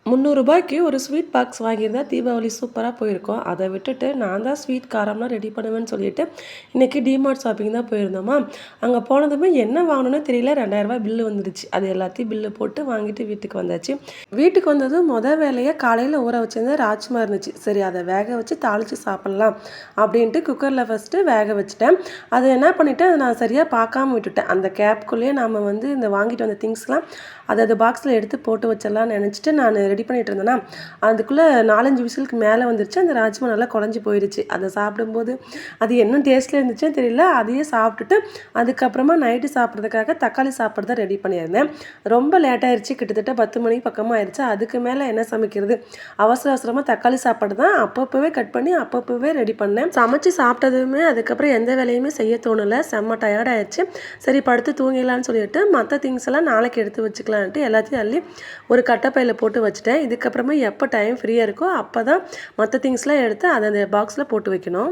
ரூ. 300க்கு ஒரு sweet box வாங்கியிருந்தா Deepavali சூப்பரா போயிருக்கும். அத விட்டுட்டு நான் தான் ஸ்வீட் காரம்லாம் ரெடி பண்ணுவேன்னு சொல்லிட்டு, இன்னைக்கு டிமார்ட் ஷாப்பிங் தான் போயிருந்தோமா, அங்க போனதுமே என்ன வாங்கணும்னு தெரியல ரூ. 2000 பில்லு வந்துடுச்சு. அது எல்லாத்தையும் பில்லு போட்டு வாங்கிட்டு வீட்டுக்கு வந்தாச்சு. வீட்டுக்கு வந்ததும் வேலையா காலையில ஊற வச்சிருந்த ராஜ்மா இருந்துச்சு. சரி அத வேக வச்சு தாளிச்சு சாப்பிடலாம் அப்படின்ட்டு குக்கர்ல ஃபர்ஸ்ட்டு வேக வச்சுட்டேன். அத என்ன பண்ணிட்டேன், நான் சரியா பார்க்காம விட்டுட்டேன். அந்த கேப்க்குள்ளேயே நாம வந்து இந்த வாங்கிட்டு வந்த திங்ஸ்லாம் அது பாக்ஸ்ல எடுத்து போட்டு வச்சிடலாம்னு நெனச்சுட்டு நான் ரெடி பண்ணிட்டு இருந்தேனா, அதுக்குள்ள 4, 5 விசிலுக்கு மேல வந்துருச்சு. அந்த ராஜ்மா நல்லா குழஞ்சு போயிருச்சு. அத சாப்பிடும்போது அது என்ன டேஸ்ட்ல இருந்துச்சுன்னு தெரியல. அதையே சாப்பிட்டுட்டு அதுக்கப்புறமா நைட்டு சாப்பிடுறதுக்காக தக்காளி சாப்பாடு தான் ரெடி பண்ணியிருந்தேன். ரொம்ப லேட் ஆயிருச்சு. கிட்டத்தட்ட 10 மணி பக்கமா ஆயிருச்சு. அதுக்கு மேல என்ன சமைக்கிறது? அவசர அவசரமா தக்காளி சாப்பாடு தான் அப்பப்பவே கட் பண்ணி அப்பப்பவே ரெடி பண்ணேன். சமைச்சு சாப்பிட்டதுமே அதுக்கப்புறம் எந்த வேலையுமே செய்ய தோணல. செம்ம டயர்ட் ஆயிருச்சு. சரி படுத்து தூங்கிடலாம்னு சொல்லிட்டு மத்த திங்ஸ் எல்லாம் நாளைக்கு எடுத்து வச்சுக்கலான்ட்டு எல்லாத்தையும் அள்ளி ஒரு கட்டப்பையில போட்டு வச்சுட்டேன். இதுக்கப்புறமா எப்போ டைம் ஃப்ரீயா இருக்கோ அப்பதான் மத்த திங்ஸ்லாம் எடுத்து அத அந்த பாக்ஸ்ல போட்டு வைக்கணும்.